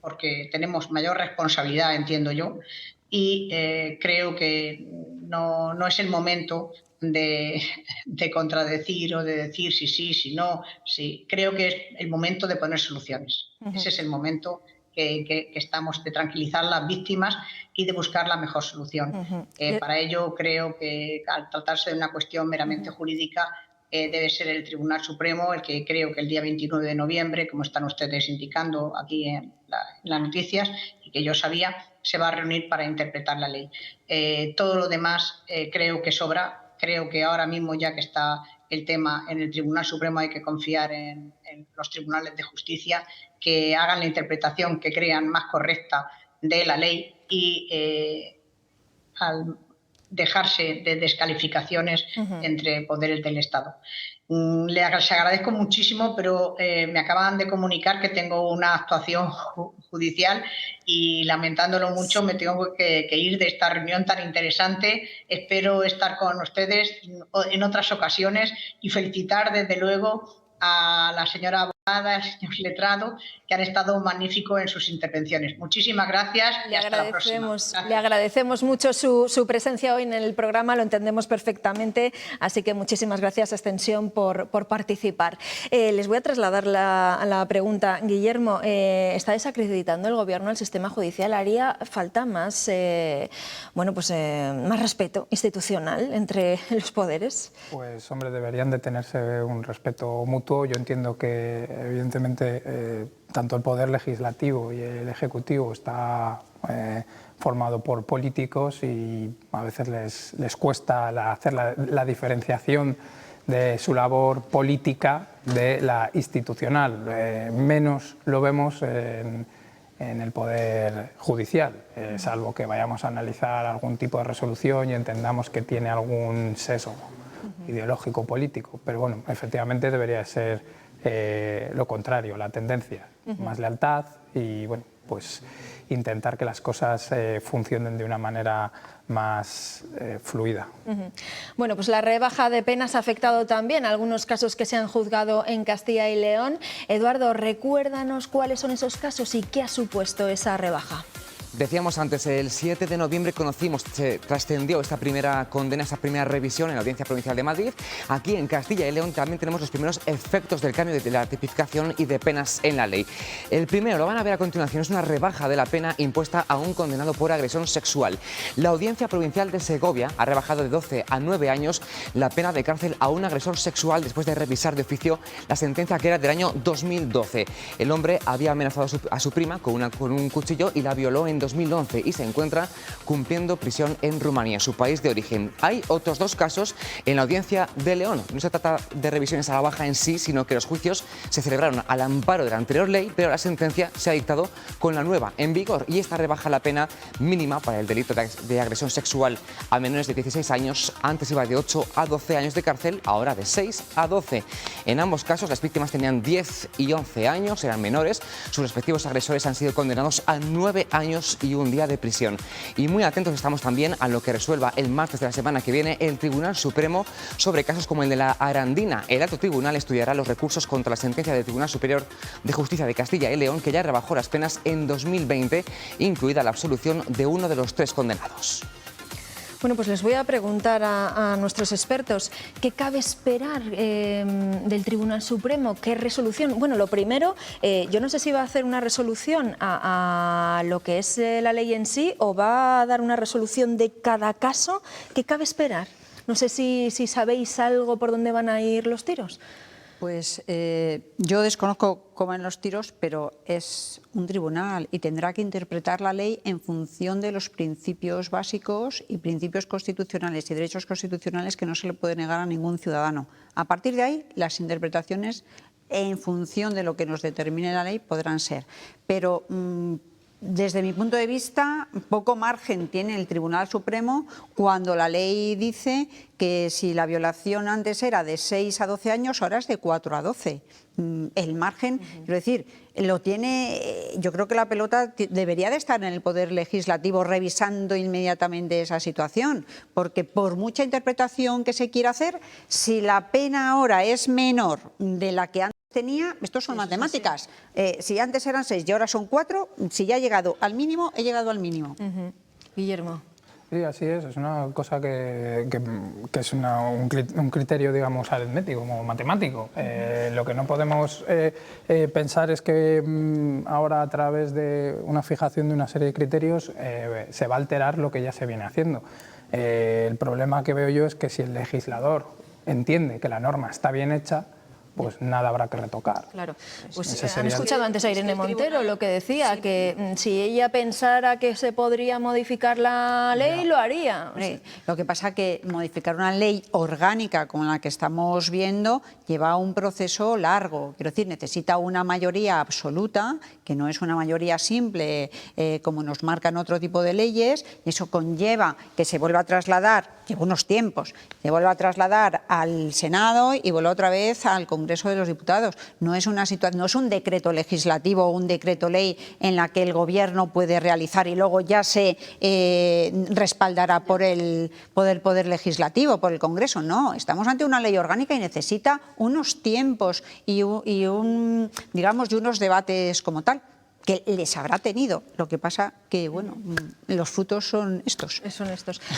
porque tenemos mayor responsabilidad, entiendo yo, y creo que no es el momento de contradecir o de decir si sí, si no. Sí. Creo que es el momento de poner soluciones. Ese es el momento que estamos, de tranquilizar a las víctimas y de buscar la mejor solución. Para ello creo que, al tratarse de una cuestión meramente jurídica, debe ser el Tribunal Supremo el que, creo que el día 29 de noviembre, como están ustedes indicando aquí en las noticias y que yo sabía, se va a reunir para interpretar la ley. Todo lo demás creo que sobra. Creo que ahora mismo, ya que está el tema en el Tribunal Supremo, hay que confiar en los tribunales de justicia, que hagan la interpretación que crean más correcta de la ley y al dejarse de descalificaciones entre poderes del Estado. Les agradezco muchísimo, pero me acaban de comunicar que tengo una actuación judicial y, lamentándolo mucho, me tengo que ir de esta reunión tan interesante. Espero estar con ustedes en otras ocasiones y felicitar desde luego a la señora abogada, al señor letrado, que han estado magníficos en sus intervenciones. Muchísimas gracias y hasta la próxima. Gracias. Le agradecemos mucho su presencia hoy en el programa, lo entendemos perfectamente, así que muchísimas gracias, Extensión, por participar. Les voy a trasladar la pregunta. Guillermo, ¿está desacreditando el Gobierno al sistema judicial? ¿Haría falta más, más respeto institucional entre los poderes? Pues, hombre, deberían de tenerse un respeto mutuo. Yo entiendo que, evidentemente, tanto el Poder Legislativo y el Ejecutivo está formado por políticos y a veces les cuesta hacer la diferenciación de su labor política de la institucional. Menos lo vemos en el Poder Judicial, salvo que vayamos a analizar algún tipo de resolución y entendamos que tiene algún sesgo ideológico político, pero bueno, efectivamente debería ser lo contrario, la tendencia, más lealtad y bueno, pues intentar que las cosas funcionen de una manera más fluida. Bueno, pues la rebaja de penas ha afectado también a algunos casos que se han juzgado en Castilla y León. Eduardo, recuérdanos cuáles son esos casos y qué ha supuesto esa rebaja. Decíamos antes, el 7 de noviembre se trascendió esta primera condena, esta primera revisión en la Audiencia Provincial de Madrid. Aquí en Castilla y León también tenemos los primeros efectos del cambio de la tipificación y de penas en la ley. El primero, lo van a ver a continuación, es una rebaja de la pena impuesta a un condenado por agresión sexual. La Audiencia Provincial de Segovia ha rebajado de 12 a 9 años la pena de cárcel a un agresor sexual después de revisar de oficio la sentencia, que era del año 2012. El hombre había amenazado a su prima con un cuchillo y la violó en 2011 y se encuentra cumpliendo prisión en Rumanía, su país de origen. Hay otros dos casos en la Audiencia de León. No se trata de revisiones a la baja en sí, sino que los juicios se celebraron al amparo de la anterior ley, pero la sentencia se ha dictado con la nueva en vigor, y esta rebaja la pena mínima para el delito de agresión sexual a menores de 16 años. Antes iba de 8 a 12 años de cárcel, ahora de 6 a 12. En ambos casos las víctimas tenían 10 y 11 años, eran menores. Sus respectivos agresores han sido condenados a 9 años y un día de prisión. Y muy atentos estamos también a lo que resuelva el martes de la semana que viene el Tribunal Supremo sobre casos como el de la Arandina. El alto tribunal estudiará los recursos contra la sentencia del Tribunal Superior de Justicia de Castilla y León, que ya rebajó las penas en 2020, incluida la absolución de uno de los 3 condenados. Bueno, pues les voy a preguntar a nuestros expertos qué cabe esperar del Tribunal Supremo, qué resolución. Bueno, lo primero, yo no sé si va a hacer una resolución a lo que es la ley en sí o va a dar una resolución de cada caso. ¿Qué cabe esperar? No sé si sabéis algo por dónde van a ir los tiros. Pues yo desconozco cómo van los tiros, pero es un tribunal y tendrá que interpretar la ley en función de los principios básicos y principios constitucionales y derechos constitucionales que no se le puede negar a ningún ciudadano. A partir de ahí, las interpretaciones en función de lo que nos determine la ley podrán ser. Pero desde mi punto de vista, poco margen tiene el Tribunal Supremo cuando la ley dice que si la violación antes era de 6 a 12 años, ahora es de 4 a 12. El margen, quiero decir, lo tiene. Yo creo que la pelota debería de estar en el Poder Legislativo revisando inmediatamente esa situación, porque por mucha interpretación que se quiera hacer, si la pena ahora es menor de la que antes tenía, esto son matemáticas. Si antes eran 6 y ahora son 4, si ya he llegado al mínimo, he llegado al mínimo. Guillermo. Sí, así es una cosa que es un criterio, digamos, aritmético, como matemático. Lo que no podemos pensar es que ahora, a través de una fijación de una serie de criterios, se va a alterar lo que ya se viene haciendo. El problema que veo yo es que si el legislador entiende que la norma está bien hecha, pues nada habrá que retocar. Claro, pues han escuchado antes a Irene Montero lo que decía, que si ella pensara que se podría modificar la ley, lo haría. Sí. Lo que pasa es que modificar una ley orgánica como la que estamos viendo lleva un proceso largo. Quiero decir, necesita una mayoría absoluta, que no es una mayoría simple como nos marcan otro tipo de leyes, y eso conlleva que se vuelva a trasladar, lleva unos tiempos, se vuelva a trasladar al Senado y vuelva otra vez al Congreso de los Diputados. No es una situación, no es un decreto legislativo o un decreto ley en la que el Gobierno puede realizar y luego ya se respaldará por el Poder Legislativo, por el Congreso. No, estamos ante una ley orgánica y necesita unos tiempos y unos debates como tal, que les habrá tenido. Lo que pasa que, bueno, los frutos son estos.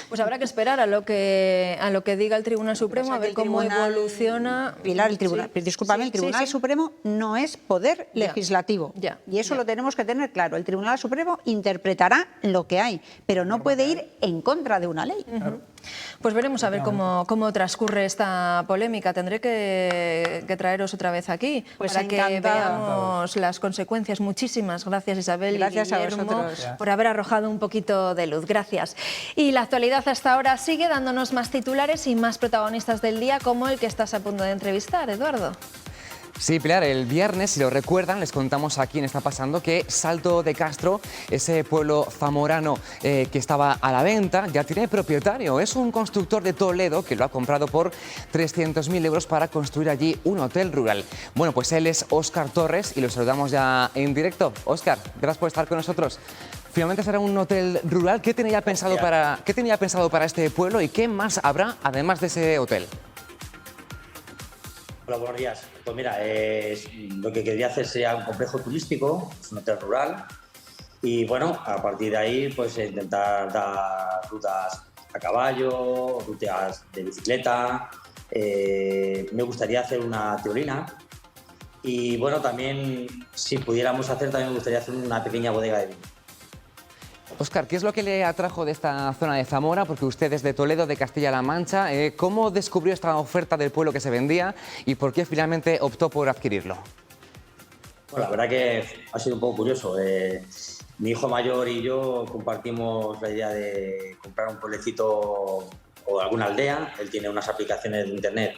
Pues habrá que esperar a lo que diga el Tribunal Supremo, a ver cómo evoluciona. Pilar, el Tribunal Supremo no es poder legislativo. Y eso lo tenemos que tener claro. El Tribunal Supremo interpretará lo que hay, pero no puede ir en contra de una ley. Pues veremos a ver cómo transcurre esta polémica. Tendré que traeros otra vez aquí para que veamos las consecuencias. Muchísimas gracias, Isabel. Gracias y Guillermo, por haber arrojado un poquito de luz. Gracias. Y la actualidad hasta ahora sigue dándonos más titulares y más protagonistas del día, como el que estás a punto de entrevistar, Eduardo. Sí, Pilar, el viernes, si lo recuerdan, les contamos aquí en Está Pasando que Salto de Castro, ese pueblo zamorano que estaba a la venta, ya tiene propietario. Es un constructor de Toledo que lo ha comprado por 300.000 euros para construir allí un hotel rural. Bueno, pues él es Óscar Torres y lo saludamos ya en directo. Óscar, gracias por estar con nosotros. Finalmente será un hotel rural. ¿Qué tenía pensado para este pueblo y qué más habrá además de ese hotel? Hola, buenos días. Pues mira, lo que quería hacer sería un complejo turístico, es un hotel rural, y bueno, a partir de ahí pues intentar dar rutas a caballo, rutas de bicicleta, me gustaría hacer una tirolina y bueno, también si pudiéramos hacer, también me gustaría hacer una pequeña bodega de vino. Óscar, ¿qué es lo que le atrajo de esta zona de Zamora? Porque usted es de Toledo, de Castilla-La Mancha. ¿Cómo descubrió esta oferta del pueblo que se vendía y por qué finalmente optó por adquirirlo? Bueno, la verdad que ha sido un poco curioso. Mi hijo mayor y yo compartimos la idea de comprar un pueblecito o alguna aldea. Él tiene unas aplicaciones de internet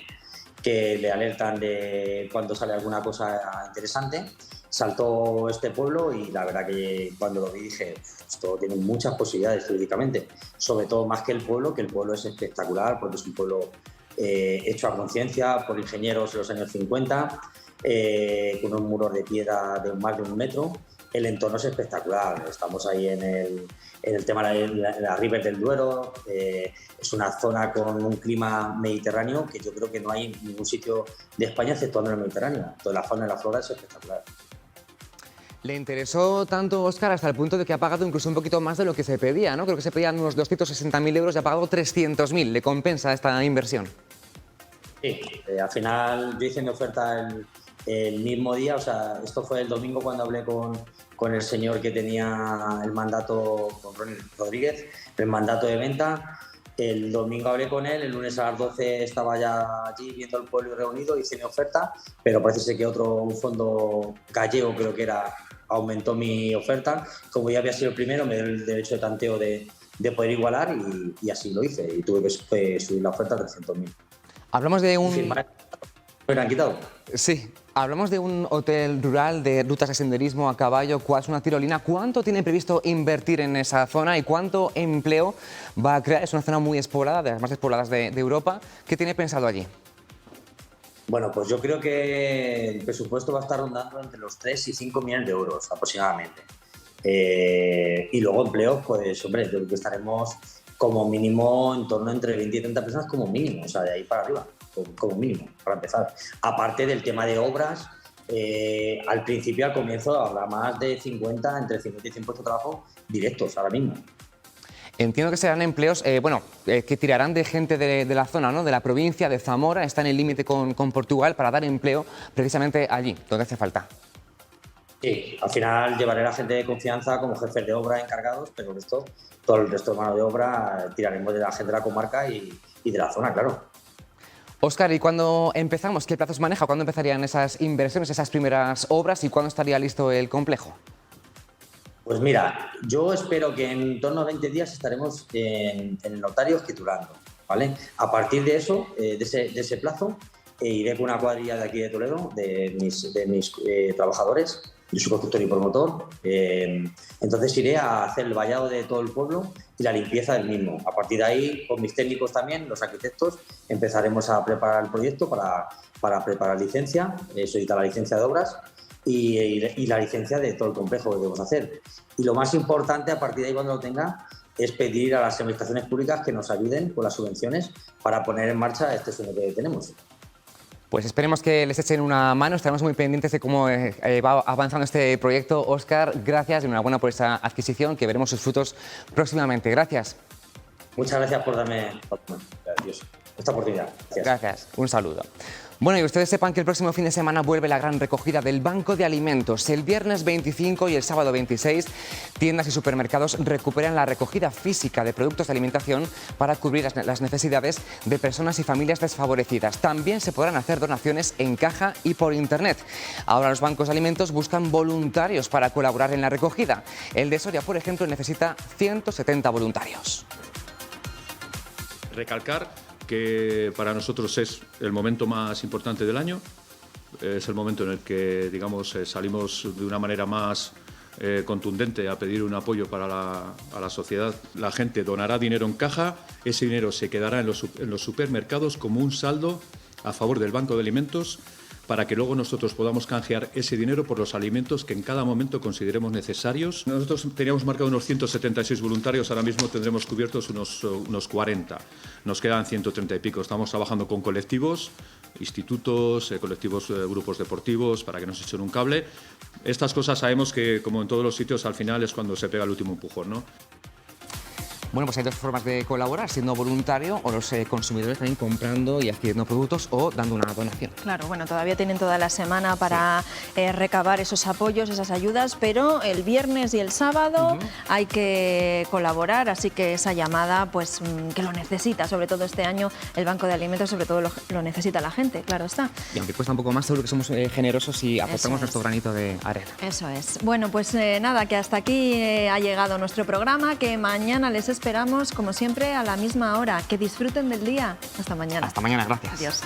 que le alertan de cuando sale alguna cosa interesante. Saltó este pueblo y la verdad que cuando lo vi dije, esto tiene muchas posibilidades turísticamente, sobre todo más que el pueblo es espectacular porque es un pueblo hecho a conciencia por ingenieros en los años 50, con unos muros de piedra de más de 1 metro. El entorno es espectacular, estamos ahí en el tema de la River del Duero, es una zona con un clima mediterráneo que yo creo que no hay en ningún sitio de España exceptuando el Mediterráneo. Toda la fauna y la flora es espectacular. Le interesó tanto, Óscar, hasta el punto de que ha pagado incluso un poquito más de lo que se pedía, ¿no? Creo que se pedían unos 260.000 euros y ha pagado 300.000. ¿Le compensa esta inversión? Sí, al final yo hice mi oferta el mismo día, o sea, esto fue el domingo cuando hablé con el señor que tenía el mandato, con Ronnie Rodríguez, el mandato de venta. El domingo hablé con él, el lunes a las 12 estaba ya allí viendo el pueblo y reunido, hice mi oferta, pero parece ser que un fondo gallego creo que era, aumentó mi oferta. Como ya había sido el primero, me dio el derecho de tanteo de poder igualar y así lo hice y tuve que subir la oferta a 300.000. Hablamos de un... ¿Me han quitado? Sí, hablamos de un hotel rural de rutas de senderismo a caballo, es una tirolina. ¿Cuánto tiene previsto invertir en esa zona y cuánto empleo va a crear? Es una zona muy despoblada, de las más despobladas de Europa. ¿Qué tiene pensado allí? Bueno, pues yo creo que el presupuesto va a estar rondando entre los 3 y 5 millones de euros aproximadamente. Y luego empleos, pues hombre, yo creo que estaremos como mínimo en torno entre 20 y 30 personas como mínimo, o sea, de ahí para arriba. Como mínimo, para empezar. Aparte del tema de obras, al principio, al comienzo, habrá más de 50, entre 50 y 100 puestos de trabajo directos ahora mismo. Entiendo que serán empleos que tirarán de gente de la zona, ¿no? De la provincia de Zamora, está en el límite con Portugal, para dar empleo precisamente allí, donde hace falta. Sí, al final llevaré a la gente de confianza como jefes de obra encargados, pero todo el resto de mano de obra tiraremos de la gente de la comarca y de la zona, claro. Óscar, ¿y cuándo empezamos? ¿Qué plazos maneja? ¿Cuándo empezarían esas inversiones, esas primeras obras y cuándo estaría listo el complejo? Pues mira, yo espero que en torno a 20 días estaremos en el notario escriturando, ¿vale? A partir de eso, de ese plazo, iré con una cuadrilla de aquí de Toledo, de mis trabajadores. Yo soy constructor y promotor, entonces iré a hacer el vallado de todo el pueblo y la limpieza del mismo. A partir de ahí, con mis técnicos también, los arquitectos, empezaremos a preparar el proyecto para preparar licencia, solicitar la licencia de obras y la licencia de todo el complejo que debemos hacer. Y lo más importante, a partir de ahí, cuando lo tenga, es pedir a las administraciones públicas que nos ayuden con las subvenciones para poner en marcha este sueño que tenemos. Pues esperemos que les echen una mano, estaremos muy pendientes de cómo va avanzando este proyecto. Óscar, gracias y enhorabuena por esta adquisición, que veremos sus frutos próximamente. Gracias. Muchas gracias por darme esta oportunidad. Gracias, un saludo. Bueno, y ustedes sepan que el próximo fin de semana vuelve la gran recogida del Banco de Alimentos. El viernes 25 y el sábado 26, tiendas y supermercados recuperan la recogida física de productos de alimentación para cubrir las necesidades de personas y familias desfavorecidas. También se podrán hacer donaciones en caja y por Internet. Ahora los bancos de alimentos buscan voluntarios para colaborar en la recogida. El de Soria, por ejemplo, necesita 170 voluntarios. Recalcar que para nosotros es el momento más importante del año, es el momento en el que, digamos, salimos de una manera más contundente a pedir un apoyo a la sociedad. La gente donará dinero en caja, ese dinero se quedará en los supermercados como un saldo a favor del Banco de Alimentos, para que luego nosotros podamos canjear ese dinero por los alimentos que en cada momento consideremos necesarios. Nosotros teníamos marcado unos 176 voluntarios, ahora mismo tendremos cubiertos unos 40. Nos quedan 130 y pico. Estamos trabajando con colectivos, institutos, colectivos, grupos deportivos, para que nos echen un cable. Estas cosas sabemos que, como en todos los sitios, al final es cuando se pega el último empujón, ¿no? Bueno, pues hay dos formas de colaborar, siendo voluntario o los consumidores también comprando y adquiriendo productos o dando una donación. Claro, bueno, todavía tienen toda la semana para recabar esos apoyos, esas ayudas, pero el viernes y el sábado hay que colaborar, así que esa llamada, pues que lo necesita, sobre todo este año el Banco de Alimentos, sobre todo lo necesita la gente, claro está. Y aunque cuesta un poco más, seguro que somos generosos y aportamos nuestro granito de arena. Eso es. Bueno, pues nada, que hasta aquí ha llegado nuestro programa, que mañana les esperamos, como siempre, a la misma hora. Que disfruten del día. Hasta mañana. Hasta mañana, gracias. Adiós.